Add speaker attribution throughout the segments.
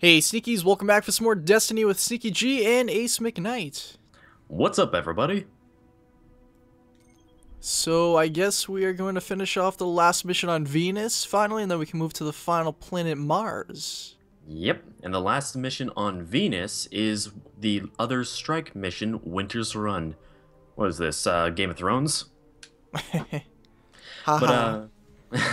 Speaker 1: Hey Sneakies, welcome back for some more Destiny with Sneaky G and AceMcNight.
Speaker 2: What's up, everybody?
Speaker 1: So I guess we are going to finish off the last mission on Venus, finally, and then we can move to the final planet, Mars.
Speaker 2: Yep, and the last mission on Venus is the other strike mission, Winter's Run. What is this, Game of Thrones?
Speaker 1: Haha.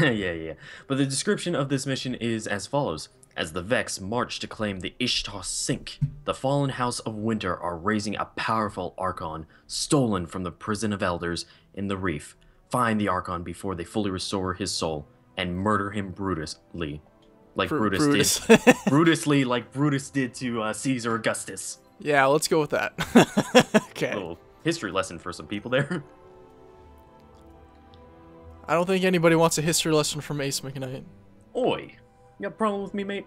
Speaker 2: Yeah. But the description of this mission is as follows. As the Vex march to claim the Ishtar Sink, the fallen House of Winter are raising a powerful Archon stolen from the prison of elders in the Reef. Find the Archon before they fully restore his soul and murder him brutally. Like Brutus did. Brutusly, like Brutus did to Caesar Augustus.
Speaker 1: Yeah, let's go with that. Okay.
Speaker 2: A little history lesson for some people there.
Speaker 1: I don't think anybody wants a history lesson from AceMcNight.
Speaker 2: Oi. You got a problem with me, mate?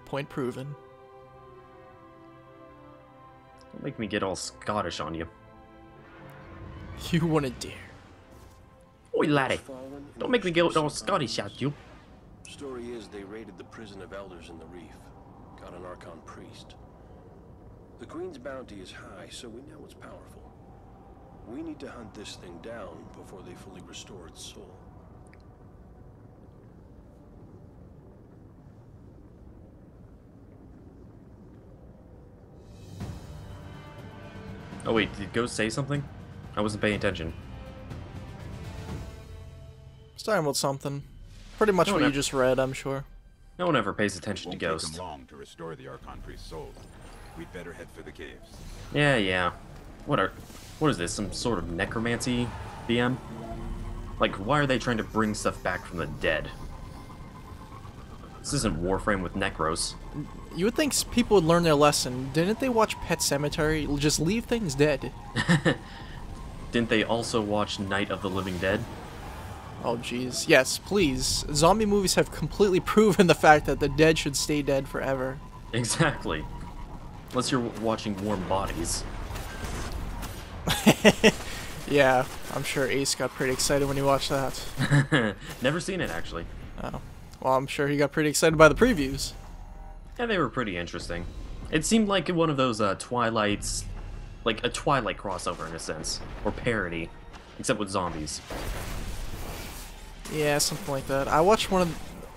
Speaker 1: Point proven.
Speaker 2: Don't make me get all Scottish on you.
Speaker 1: You wouldn't dare.
Speaker 2: Oi, laddie. Don't make me get all Scottish at you.
Speaker 3: Story is they raided the prison of elders in the Reef. Got an Archon priest. The Queen's bounty is high, so we know it's powerful. We need to hunt this thing down before they fully restore its soul.
Speaker 2: Oh wait, did Ghost say something? I wasn't paying attention.
Speaker 1: It's talking about something. Pretty much what you just read, I'm sure.
Speaker 2: No one ever pays attention to Ghost.
Speaker 4: Won't take them long to restore the Archon priest's soul. We'd better head for the caves.
Speaker 2: Yeah. What is this? Some sort of necromancy BM? Like, why are they trying to bring stuff back from the dead? This isn't Warframe with Necros.
Speaker 1: You would think people would learn their lesson. Didn't they watch Pet Sematary? Just leave things dead.
Speaker 2: Didn't they also watch Night of the Living Dead?
Speaker 1: Oh jeez. Yes, please. Zombie movies have completely proven the fact that the dead should stay dead forever.
Speaker 2: Exactly. Unless you're watching Warm Bodies.
Speaker 1: Yeah, I'm sure Ace got pretty excited when he watched that.
Speaker 2: Never seen it, actually.
Speaker 1: Oh. Well, I'm sure he got pretty excited by the previews.
Speaker 2: Yeah, they were pretty interesting. It seemed like one of those Twilights, like a Twilight crossover in a sense, or parody, except with zombies.
Speaker 1: Yeah, something like that. I watched a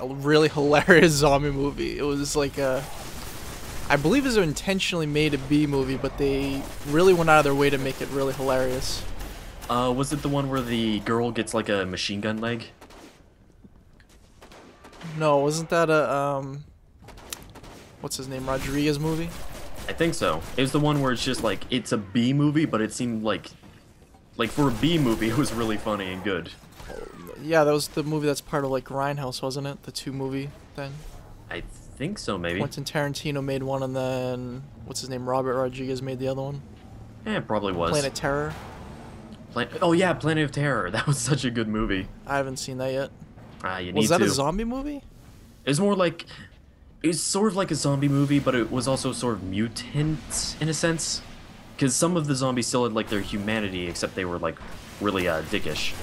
Speaker 1: really hilarious zombie movie. It was like I believe it was intentionally made a B movie, but they really went out of their way to make it really hilarious.
Speaker 2: Was it the one where the girl gets like a machine gun leg?
Speaker 1: No, wasn't that a what's his name, Rodriguez movie?
Speaker 2: I think so. It was the one where it's just like, it's a B movie, but it seemed like for a B movie, it was really funny and good.
Speaker 1: Yeah, that was the movie that's part of like Grindhouse, wasn't it? The two movie thing.
Speaker 2: I think so, maybe.
Speaker 1: Quentin Tarantino made one, and then what's his name, Robert Rodriguez made the other one.
Speaker 2: Yeah, it probably was.
Speaker 1: Planet Terror.
Speaker 2: Oh yeah, Planet of Terror. That was such a good movie.
Speaker 1: I haven't seen that yet.
Speaker 2: You need
Speaker 1: Was that
Speaker 2: to.
Speaker 1: a zombie movie?
Speaker 2: It was more like, it was sort of like a zombie movie, but it was also sort of mutant in a sense, because some of the zombies still had like their humanity, except they were like really dickish.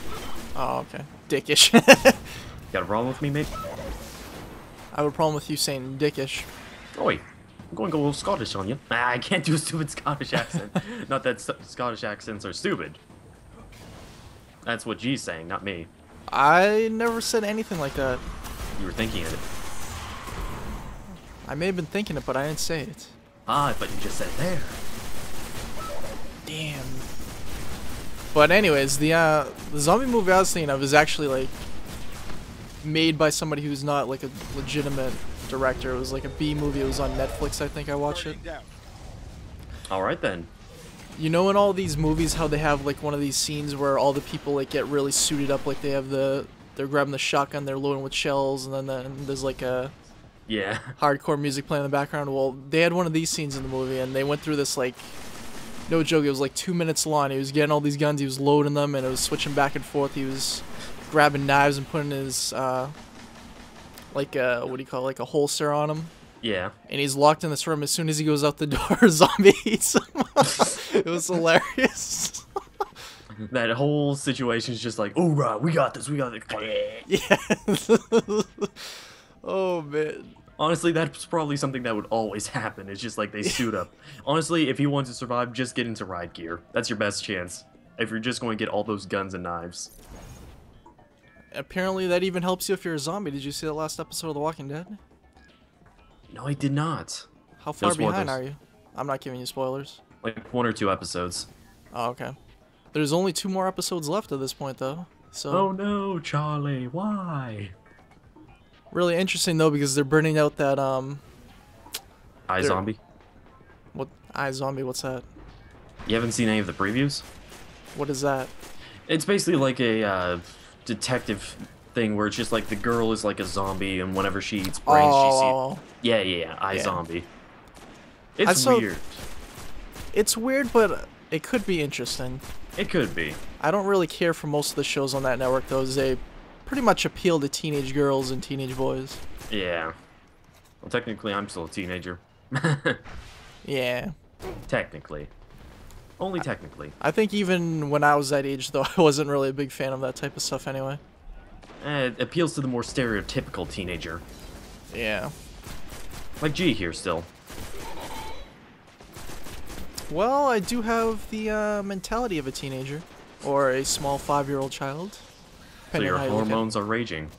Speaker 1: Oh, okay. Dickish.
Speaker 2: Got a problem with me, mate?
Speaker 1: I have a problem with you saying dickish.
Speaker 2: Oi, I'm going to go a little Scottish on you. I can't do a stupid Scottish accent. Not that Scottish accents are stupid. That's what G's saying, not me.
Speaker 1: I never said anything like that.
Speaker 2: You were thinking it.
Speaker 1: I may have been thinking it, but I didn't say it.
Speaker 2: Ah, but you just said it there.
Speaker 1: Damn. But anyways, the zombie movie I was thinking of is actually like made by somebody who's not like a legitimate director. It was like a B movie. It was on Netflix, I think. I watched it.
Speaker 2: Alright then.
Speaker 1: You know, in all these movies, how they have like one of these scenes where all the people like get really suited up, like they have they're grabbing the shotgun, they're loading with shells, and then there's like a
Speaker 2: Yeah.
Speaker 1: hardcore music playing in the background. Well, they had one of these scenes in the movie, and they went through this like, no joke, it was like 2 minutes long. He was getting all these guns, he was loading them, and it was switching back and forth. He was grabbing knives and putting his like what do you call it, like a holster on him.
Speaker 2: Yeah.
Speaker 1: And he's locked in this room. As soon as he goes out the door, a zombie eats him. It was hilarious.
Speaker 2: That whole situation's just like, oh, right, we got this.
Speaker 1: Yeah. Oh, man.
Speaker 2: Honestly, that's probably something that would always happen. It's just like they suit up. Honestly, if you want to survive, just get into riot gear. That's your best chance. If you're just going to get all those guns and knives.
Speaker 1: Apparently that even helps you if you're a zombie. Did you see that last episode of The Walking Dead?
Speaker 2: No, I did not.
Speaker 1: How far
Speaker 2: Those were
Speaker 1: behind
Speaker 2: those-
Speaker 1: are you? I'm not giving you spoilers.
Speaker 2: Like 1 or 2 episodes.
Speaker 1: Oh, okay. There's only 2 more episodes left at this point, though. So
Speaker 2: Oh no, Charlie, why?
Speaker 1: really interesting though, because they're burning out that
Speaker 2: iZombie?
Speaker 1: what iZombie? What's that?
Speaker 2: You haven't seen any of the previews?
Speaker 1: What is that?
Speaker 2: It's basically like a detective thing where it's just like the girl is like a zombie, and whenever she eats brains, she
Speaker 1: Oh,
Speaker 2: sees. Yeah, iZombie.
Speaker 1: I
Speaker 2: It's
Speaker 1: saw-
Speaker 2: weird.
Speaker 1: it's weird, but it could be interesting.
Speaker 2: It could be.
Speaker 1: I don't really care for most of the shows on that network, though, as they pretty much appeal to teenage girls and teenage boys.
Speaker 2: Yeah. Well, technically, I'm still a teenager.
Speaker 1: Yeah.
Speaker 2: Technically. Only technically.
Speaker 1: I think even when I was that age, though, I wasn't really a big fan of that type of stuff anyway.
Speaker 2: It appeals to the more stereotypical teenager.
Speaker 1: Yeah.
Speaker 2: Like G here still.
Speaker 1: Well, I do have the mentality of a teenager, or a small 5-year-old child.
Speaker 2: So
Speaker 1: depending
Speaker 2: your
Speaker 1: on how you look at it.
Speaker 2: hormones are raging.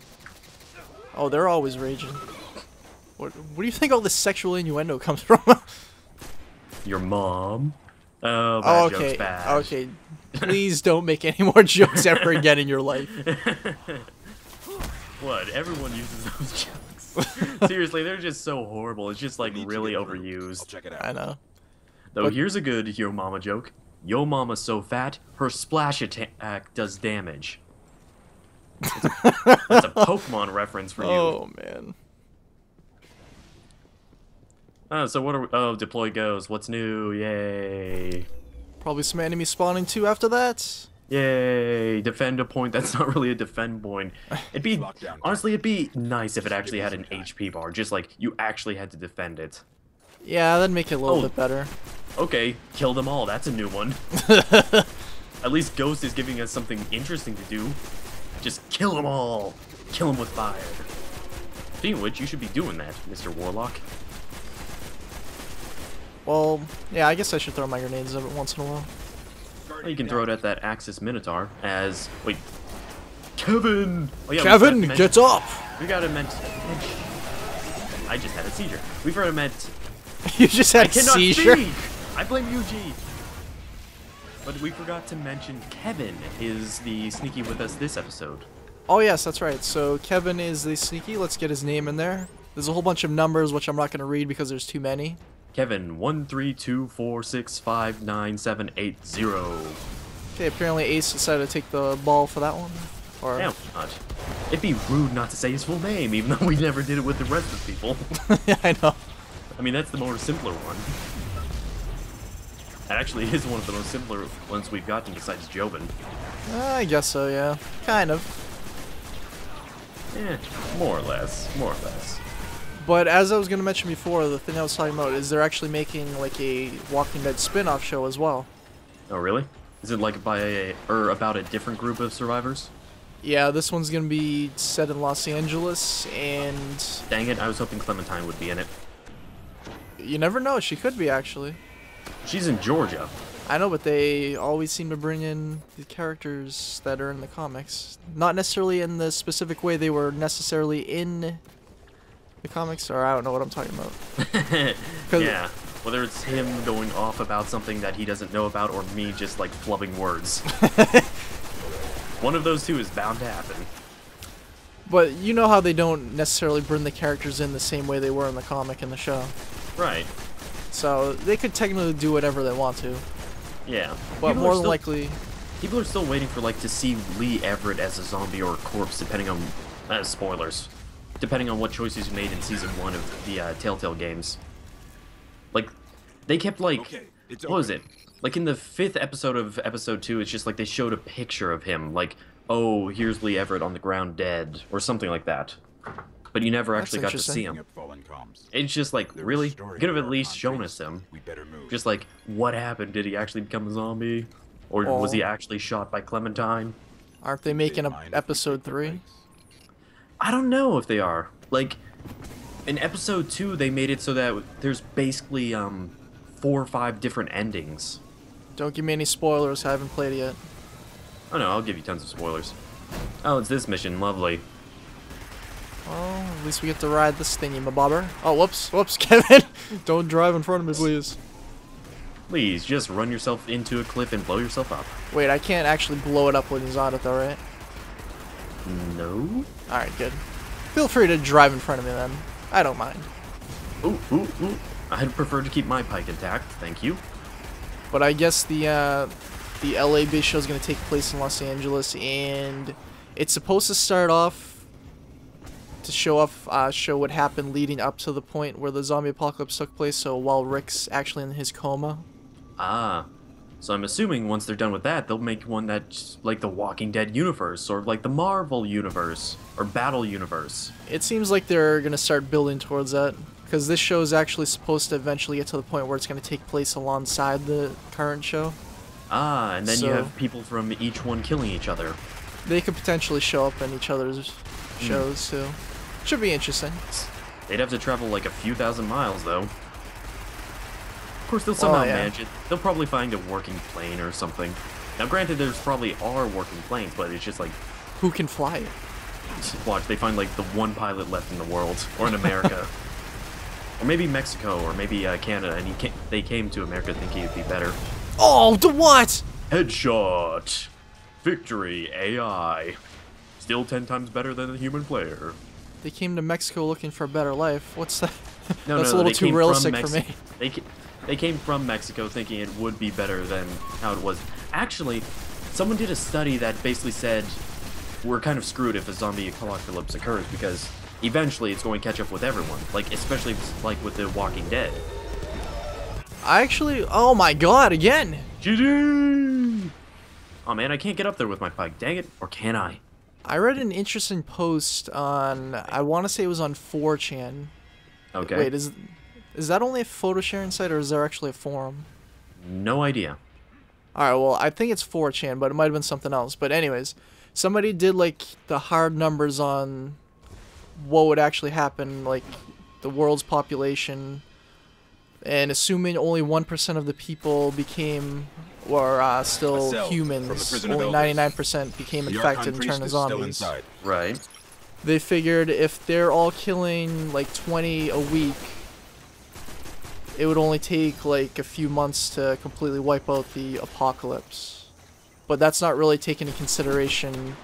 Speaker 1: Oh, they're always raging. What do you think all this sexual innuendo comes from?
Speaker 2: Your mom. Oh,
Speaker 1: Oh,
Speaker 2: that
Speaker 1: okay.
Speaker 2: joke's bad.
Speaker 1: Okay. Please don't make any more jokes ever again in your life.
Speaker 2: What? Everyone uses those jokes. Seriously, they're just so horrible. It's just like
Speaker 4: We need to
Speaker 2: really
Speaker 4: get approved. I'll
Speaker 2: overused.
Speaker 4: check it out.
Speaker 1: I know.
Speaker 2: Though
Speaker 1: But-
Speaker 2: here's a good yo mama joke. Yo mama's so fat, her splash attack does damage. That's a Pokemon reference for you.
Speaker 1: Oh man.
Speaker 2: So what are we? Oh, deploy goes. What's new? Yay.
Speaker 1: Probably some enemies spawning too after that.
Speaker 2: Yay. Defend a point. That's not really a defend point. It'd be,
Speaker 4: Lockdown.
Speaker 2: honestly, it'd be nice if it actually had an HP bar. Just like you actually had to defend it.
Speaker 1: Yeah, that'd make it a little
Speaker 2: Oh.
Speaker 1: bit better.
Speaker 2: Okay, kill them all. That's a new one. At least Ghost is giving us something interesting to do. Just kill them all. Kill them with fire. Speaking of which, you should be doing that, Mr. Warlock.
Speaker 1: Well, yeah, I guess I should throw my grenades every once in a while.
Speaker 2: Well, you can throw it at that Axis Minotaur as... Wait. Kevin! Oh, yeah,
Speaker 1: Kevin,
Speaker 2: we forgot to
Speaker 1: get up!
Speaker 2: We gotta mention... I just had a seizure. We've already meant...
Speaker 1: You just
Speaker 2: I
Speaker 1: had a
Speaker 2: cannot
Speaker 1: seizure.
Speaker 2: speak! I blame UG! But we forgot to mention Kevin is the sneaky with us this episode.
Speaker 1: Oh yes, that's right. So Kevin is the sneaky. Let's get his name in there. There's a whole bunch of numbers which I'm not going to read because there's too many.
Speaker 2: Kevin, 13246599780.
Speaker 1: Okay, apparently Ace decided to take the ball for that one. Or
Speaker 2: Damn, not. It'd be rude not to say his full name, even though we never did it with the rest of the people.
Speaker 1: yeah, I know.
Speaker 2: I mean, that's the more simpler one. That actually is one of the most simpler ones we've gotten besides Joven.
Speaker 1: I guess so, yeah. Kind of.
Speaker 2: Eh, more or less. More or less.
Speaker 1: But as I was going to mention before, the thing I was talking about is they're actually making like a Walking Dead spin-off show as well.
Speaker 2: Oh, really? Is it like by a, or about a different group of survivors?
Speaker 1: Yeah, this one's going to be set in Los Angeles, and
Speaker 2: Dang it, I was hoping Clementine would be in it.
Speaker 1: you never know, she could be actually.
Speaker 2: She's in Georgia.
Speaker 1: I know, but they always seem to bring in the characters that are in the comics. Not necessarily in the specific way they were necessarily in the comics, or I don't know what I'm talking about. 'Cause-
Speaker 2: Yeah. Whether it's him going off about something that he doesn't know about, or me just like flubbing words. One of those two is bound to happen.
Speaker 1: But you know how they don't necessarily bring the characters in the same way they were in the comic and the show.
Speaker 2: Right.
Speaker 1: So they could technically do whatever they want to.
Speaker 2: Yeah.
Speaker 1: But
Speaker 2: People
Speaker 1: more
Speaker 2: are
Speaker 1: than
Speaker 2: still-
Speaker 1: likely,
Speaker 2: People are still waiting for like to see Lee Everett as a zombie or a corpse, depending on spoilers, depending on what choices you made in season 1 of the Telltale games. Like, they kept like,
Speaker 4: Okay, it's
Speaker 2: what was it?
Speaker 4: open.
Speaker 2: Like in the 5th episode of episode 2, it's just like they showed a picture of him, like, oh, here's Lee Everett on the ground dead, or something like that. But you never
Speaker 1: That's
Speaker 2: actually got to
Speaker 1: interesting.
Speaker 2: see
Speaker 4: Picking
Speaker 2: him.
Speaker 4: up fallen comms.
Speaker 2: It's just like,
Speaker 4: There was
Speaker 2: really?
Speaker 4: a story
Speaker 2: You could have
Speaker 4: in
Speaker 2: at least
Speaker 4: Archon
Speaker 2: shown
Speaker 4: Priest.
Speaker 2: us him.
Speaker 4: We better move.
Speaker 2: Just like, what happened? Did he actually become a zombie? Or was he actually shot by Clementine?
Speaker 1: aren't they making
Speaker 4: Mind
Speaker 1: a
Speaker 4: if we
Speaker 1: episode
Speaker 4: take the
Speaker 1: 3?
Speaker 4: place?
Speaker 2: I don't know if they are. Like, In episode 2, they made it so that there's basically 4 or 5 different endings.
Speaker 1: Don't give me any spoilers. I haven't played it yet.
Speaker 2: Oh no, I'll give you tons of spoilers. Oh, it's this mission. Lovely.
Speaker 1: Well, at least we get to ride this thingy, my bobber. Oh, whoops, Kevin! Don't drive in front of me, please.
Speaker 2: Please, just run yourself into a cliff and blow yourself up.
Speaker 1: Wait, I can't actually blow it up when he's on it, though, right?
Speaker 2: No?
Speaker 1: Alright, good. Feel free to drive in front of me, then. I don't mind.
Speaker 2: Ooh. I'd prefer to keep my pike intact, thank you.
Speaker 1: But I guess the LA-based show is going to take place in Los Angeles, and it's supposed to start off to show what happened leading up to the point where the zombie apocalypse took place, so while Rick's actually in his coma.
Speaker 2: Ah. So I'm assuming once they're done with that, they'll make one that's like the Walking Dead universe, or like the Marvel universe, or Battle universe.
Speaker 1: It seems like they're going to start building towards that, because this show is actually supposed to eventually get to the point where it's going to take place alongside the current show.
Speaker 2: Ah, and then you
Speaker 1: So-
Speaker 2: have people from each one killing each other.
Speaker 1: They could potentially show up in each other's shows, too. Should be interesting.
Speaker 2: They'd have to travel like a few thousand miles, though. Of course, they'll somehow
Speaker 1: yeah.
Speaker 2: manage it. They'll probably find a working plane or something. Now, granted, there's probably are working planes, but it's just like,
Speaker 1: Who can fly it?
Speaker 2: watch, they find like the one pilot left in the world, or in America. Or maybe Mexico, or maybe Canada, and they came to America thinking it'd be better.
Speaker 1: Oh, the what?
Speaker 2: Headshot! Victory, AI. Still 10 times better than the human player.
Speaker 1: They came to Mexico looking for a better life. What's that?
Speaker 2: No,
Speaker 1: That's
Speaker 2: no,
Speaker 1: a little
Speaker 2: they
Speaker 1: too
Speaker 2: came
Speaker 1: realistic
Speaker 2: from
Speaker 1: for me.
Speaker 2: They came from Mexico thinking it would be better than how it was. Actually, someone did a study that basically said we're kind of screwed if a zombie apocalypse occurs because eventually it's going to catch up with everyone. Like, especially like with The Walking Dead.
Speaker 1: Oh my god, again!
Speaker 2: GG! Oh man, I can't get up there with my pike. Dang it. Or can I?
Speaker 1: I read an interesting post on, I want to say it was on 4chan.
Speaker 2: Okay.
Speaker 1: Wait, is that only a photo sharing site, or is there actually a forum?
Speaker 2: No idea.
Speaker 1: Alright, well, I think it's 4chan, but it might have been something else. But anyways, somebody did, like, the hard numbers on what would actually happen, like, the world's population, and assuming only 1% of the people were still
Speaker 4: Cell from the
Speaker 1: humans,
Speaker 4: prison of
Speaker 1: only
Speaker 4: elders.
Speaker 1: 99% became
Speaker 4: The
Speaker 1: infected
Speaker 4: Archon
Speaker 1: and
Speaker 4: priest
Speaker 1: turned to
Speaker 4: is still
Speaker 1: zombies.
Speaker 4: inside.
Speaker 2: Right.
Speaker 1: They figured if they're all killing like 20 a week, it would only take like a few months to completely wipe out the apocalypse. But that's not really taking into consideration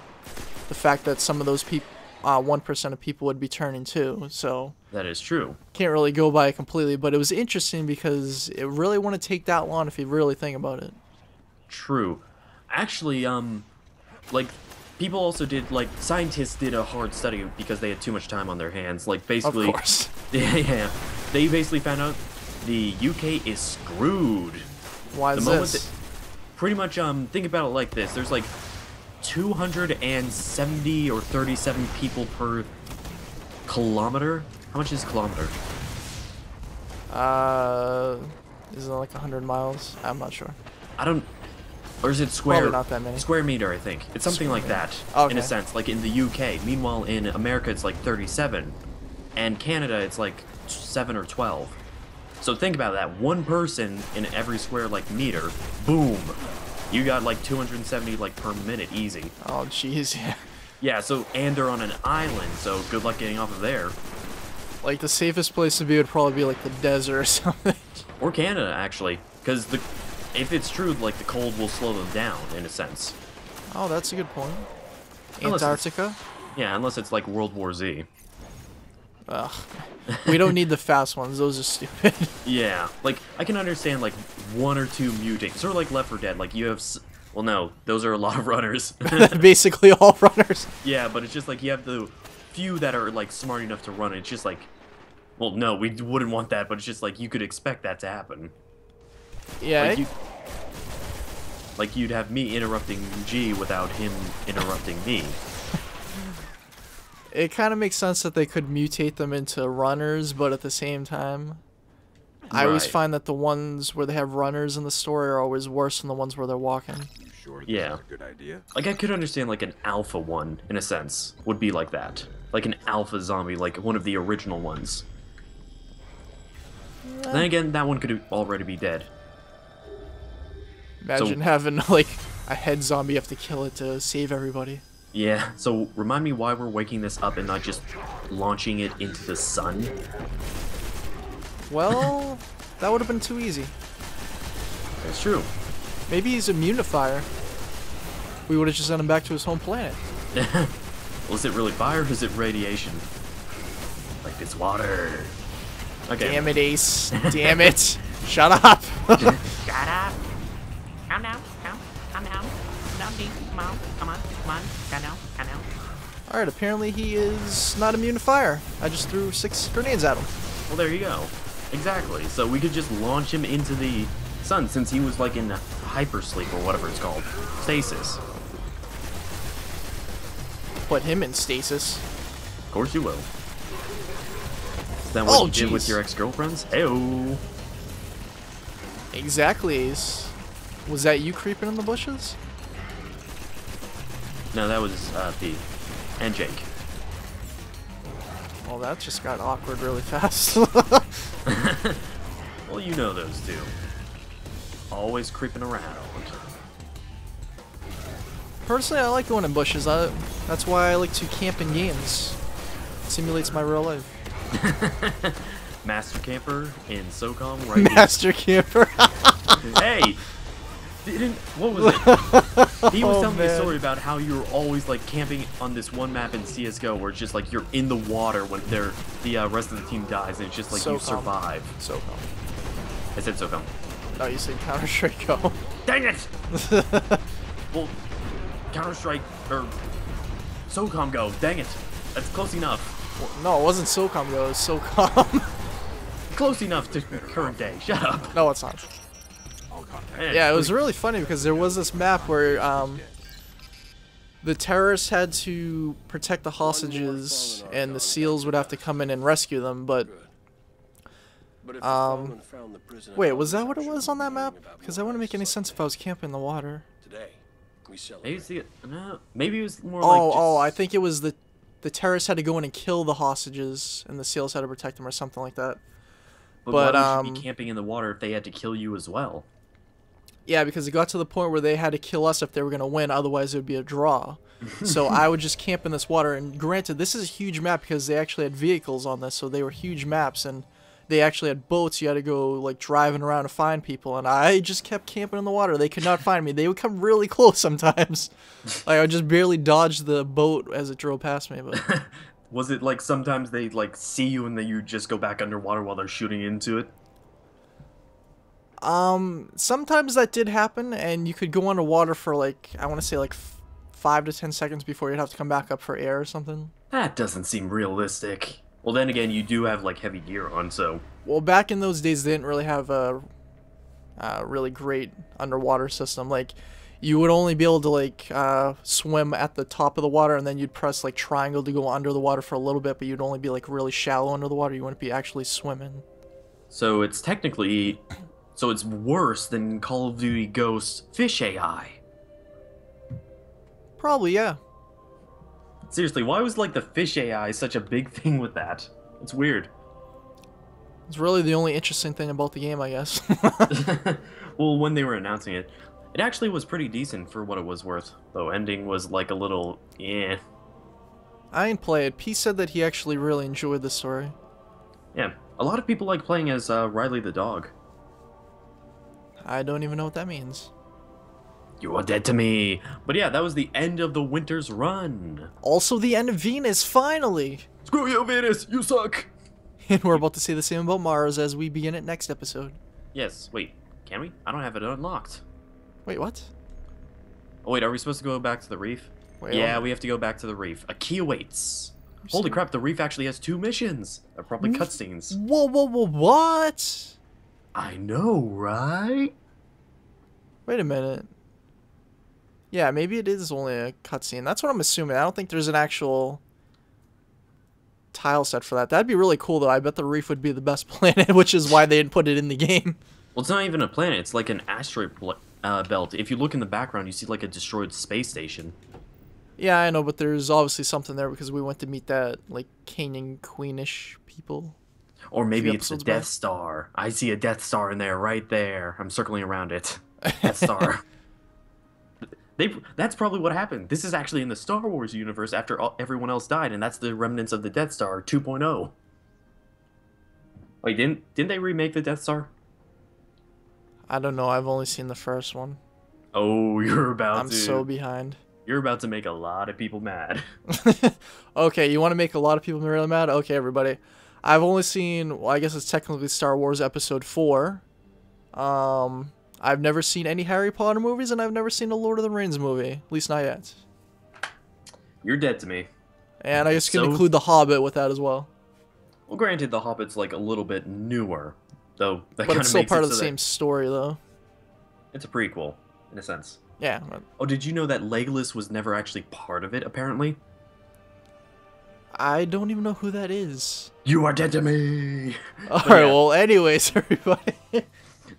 Speaker 1: the fact that some of those people, 1% of people would be turning too. So
Speaker 2: That is true.
Speaker 1: can't really go by it completely. But it was interesting because it really wouldn't take that long if you really think about it.
Speaker 2: True. Actually, like, people also did, like, scientists did a hard study because they had too much time on their hands. Like, basically...
Speaker 1: Of course.
Speaker 2: Yeah. They basically found out the UK is screwed.
Speaker 1: Why is
Speaker 2: The moment
Speaker 1: this?
Speaker 2: that- pretty much, think about it like this. There's, like, 270 or 37 people per kilometer. How much is a kilometer?
Speaker 1: Is it like 100 miles? I'm not sure.
Speaker 2: I don't... Or is it square?
Speaker 1: Probably not that many.
Speaker 2: Square meter, I think. It's something like that, in
Speaker 1: Okay.
Speaker 2: a sense, like in the UK. Meanwhile, in America, it's like 37. And Canada, it's like 7 or 12. So think about that. One person in every square, like, meter, boom. You got, like, 270, like, per minute, easy.
Speaker 1: Oh, jeez, yeah.
Speaker 2: Yeah, so, and they're on an island, so good luck getting off of there.
Speaker 1: Like, the safest place to be would probably be, like, the desert or something.
Speaker 2: Or Canada, actually. Because if it's true, like, the cold will slow them down, in a sense.
Speaker 1: Oh, that's a good point.
Speaker 2: Unless it's-
Speaker 1: Antarctica?
Speaker 2: Yeah, unless it's, like, World War Z.
Speaker 1: Ugh. We don't need the fast ones. Those are stupid.
Speaker 2: Yeah, like, I can understand, like, 1 or 2 mutating. Sort of like Left 4 Dead, like, you have... Well, no, those are a lot of runners.
Speaker 1: Basically all runners.
Speaker 2: Yeah, but it's just like you have the few that are, like, smart enough to run. It's just like... Well, no, we wouldn't want that, but it's just like you could expect that to happen.
Speaker 1: Yeah.
Speaker 2: Like, you'd have me interrupting G without him interrupting me.
Speaker 1: It kind of makes sense that they could mutate them into runners, but at the same time, I always
Speaker 2: Right.
Speaker 1: find that the ones where they have runners in the story are always worse than the ones where they're walking.
Speaker 4: You sure
Speaker 2: Yeah.
Speaker 4: this is a good idea?
Speaker 2: Like, I could understand, like, an alpha one, in a sense, would be like that. Like an alpha zombie, like one of the original ones. Then again, that one could already be dead.
Speaker 1: Imagine having, like, a head zombie, you have to kill it to save everybody.
Speaker 2: Yeah, so remind me why we're waking this up and not just launching it into the sun?
Speaker 1: Well, that would have been too easy.
Speaker 2: That's true.
Speaker 1: Maybe he's immune to fire. We would have just sent him back to his home planet.
Speaker 2: Well, is it really fire or is it radiation? Like it's water. Okay.
Speaker 1: Damn it, Ace. Damn it. Shut up.
Speaker 5: Shut up. Calm down. Calm down. Down deep. Come on. Come on. Calm down. Calm down.
Speaker 1: Alright, apparently he is not immune to fire. I just threw 6 grenades at him.
Speaker 2: Well, there you go. Exactly. So we could just launch him into the sun since he was like in hypersleep or whatever it's called. Stasis.
Speaker 1: Put him in stasis.
Speaker 2: Of course you will. Is that what you did with
Speaker 1: jeez.
Speaker 2: your ex-girlfriends? Heyo.
Speaker 1: Exactly, Ace. Was that you creeping in the bushes?
Speaker 2: No, that was Pete. And Jake.
Speaker 1: Well, that just got awkward really fast.
Speaker 2: Well, you know those two. Always creeping around.
Speaker 1: Personally, I like going in bushes. That's why I like to camp in games. It simulates my real life.
Speaker 2: Master camper in SOCOM right here.
Speaker 1: Master camper.
Speaker 2: Hey! What was it? He was telling me a
Speaker 1: man.
Speaker 2: story about how you were always like camping on this one map in CSGO where it's just like you're in the water when the rest of the team dies and it's just like you
Speaker 1: SOCOM.
Speaker 2: survive.
Speaker 1: SOCOM.
Speaker 2: I said SOCOM.
Speaker 1: No, you said Counter-Strike Go.
Speaker 2: Dang it! Well, Counter-Strike or SOCOM Go. Dang it! That's close enough.
Speaker 1: No, it wasn't SOCOM Go, it was SOCOM.
Speaker 2: Close enough to current day. Shut up.
Speaker 1: No, it's not. Yeah, it was really funny because there was this map where the terrorists had to protect the hostages and the SEALs would have to come in and rescue them, but wait, was that what it was on that map? Because that wouldn't make any sense if I was camping in the water.
Speaker 2: Maybe it was more like
Speaker 1: I think it was the terrorists had to go in and kill the hostages and the SEALs had to protect them or something like that.
Speaker 2: But why would you be camping in the water if they had to kill you as well?
Speaker 1: Yeah, because it got to the point where they had to kill us if they were going to win, otherwise it would be a draw. So I would just camp in this water, and granted, this is a huge map because they actually had vehicles on this, so they were huge maps, and they actually had boats. You had to go, like, driving around to find people, and I just kept camping in the water. They could not find me. They would come really close sometimes. Like, I would just barely dodge the boat as it drove past me, but...
Speaker 2: Was it like sometimes they like see you and then you just go back underwater while they're shooting into it?
Speaker 1: Sometimes that did happen, and you could go underwater for like, I want to say like 5 to 10 seconds before you'd have to come back up for air or something.
Speaker 2: That doesn't seem realistic. Well, then again, you do have like heavy gear on, so...
Speaker 1: Well, back in those days, they didn't really have a really great underwater system. Like, you would only be able to like swim at the top of the water, and then you'd press like triangle to go under the water for a little bit, but you'd only be like really shallow under the water. You wouldn't be actually swimming.
Speaker 2: So it's technically... So it's worse than Call of Duty Ghost Fish AI.
Speaker 1: Probably, yeah.
Speaker 2: Seriously, why was like the fish AI such a big thing with that? It's weird.
Speaker 1: It's really the only interesting thing about the game, I guess.
Speaker 2: Well, when they were announcing it, it actually was pretty decent for what it was worth. Though ending was like a little, eh.
Speaker 1: I didn't play it. P said that he actually really enjoyed the story.
Speaker 2: Yeah, a lot of people like playing as Riley the dog.
Speaker 1: I don't even know what that means.
Speaker 2: You are dead to me. But yeah, that was the end of the winter's run.
Speaker 1: Also the end of Venus, finally!
Speaker 2: Screw you, Venus! You suck!
Speaker 1: And we're about to say the same about Mars as we begin it next episode.
Speaker 2: Yes, wait, can we? I don't have it unlocked.
Speaker 1: Wait, what?
Speaker 2: Oh wait, are we supposed to go back to the reef?
Speaker 1: Wait,
Speaker 2: Yeah, we have to go back to the reef. A key awaits. Holy crap, the reef actually has 2 missions. They're probably cutscenes.
Speaker 1: Whoa, what?
Speaker 2: I know, right?
Speaker 1: Wait a minute. Yeah, maybe it is only a cutscene. That's what I'm assuming. I don't think there's an actual tile set for that. That'd be really cool, though. I bet the reef would be the best planet, which is why they didn't put it in the game.
Speaker 2: Well, it's not even a planet. It's like an asteroid belt. If you look in the background, you see like a destroyed space station.
Speaker 1: Yeah, I know, but there's obviously something there because we went to meet that, like, Canyon Queenish people.
Speaker 2: Or maybe
Speaker 1: few
Speaker 2: it's the
Speaker 1: episodes
Speaker 2: Death
Speaker 1: back.
Speaker 2: Star. I see a Death Star in there, right there. I'm circling around it. Death Star. That's probably what happened. This is actually in the Star Wars universe after everyone else died, and that's the remnants of the Death Star 2.0. Wait, didn't they remake the Death Star?
Speaker 1: I don't know. I've only seen the first one.
Speaker 2: Oh,
Speaker 1: I'm so behind.
Speaker 2: You're about to make a lot of people mad.
Speaker 1: Okay, you want to make a lot of people really mad? Okay, everybody. I've only seen, well, I guess it's technically Star Wars Episode 4. I've never seen any Harry Potter movies, and I've never seen a Lord of the Rings movie. At least not yet.
Speaker 2: You're dead to me.
Speaker 1: And I guess you can
Speaker 2: So-
Speaker 1: include The Hobbit with that as well.
Speaker 2: Well, granted, The Hobbit's like a little bit newer, though. That
Speaker 1: But
Speaker 2: kind
Speaker 1: it's still
Speaker 2: makes
Speaker 1: part
Speaker 2: it
Speaker 1: of the
Speaker 2: so that
Speaker 1: same story, though.
Speaker 2: It's a prequel, in a sense.
Speaker 1: Yeah. But
Speaker 2: Oh, did you know that Legolas was never actually part of it, apparently?
Speaker 1: I don't even know who that is.
Speaker 2: You are dead to me!
Speaker 1: Alright,
Speaker 2: yeah.
Speaker 1: well, anyways, everybody.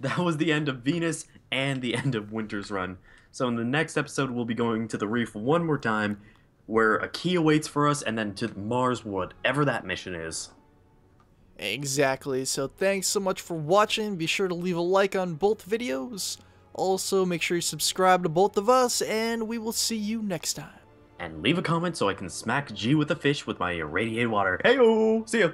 Speaker 2: That was the end of Venus and the end of Winter's Run. So in the next episode, we'll be going to the reef one more time, where a key awaits for us, and then to Mars, whatever that mission is.
Speaker 1: Exactly. So thanks so much for watching. Be sure to leave a like on both videos. Also, make sure you subscribe to both of us, and we will see you next time.
Speaker 2: And leave a comment so I can smack G with a fish with my irradiated water. Heyo! See ya!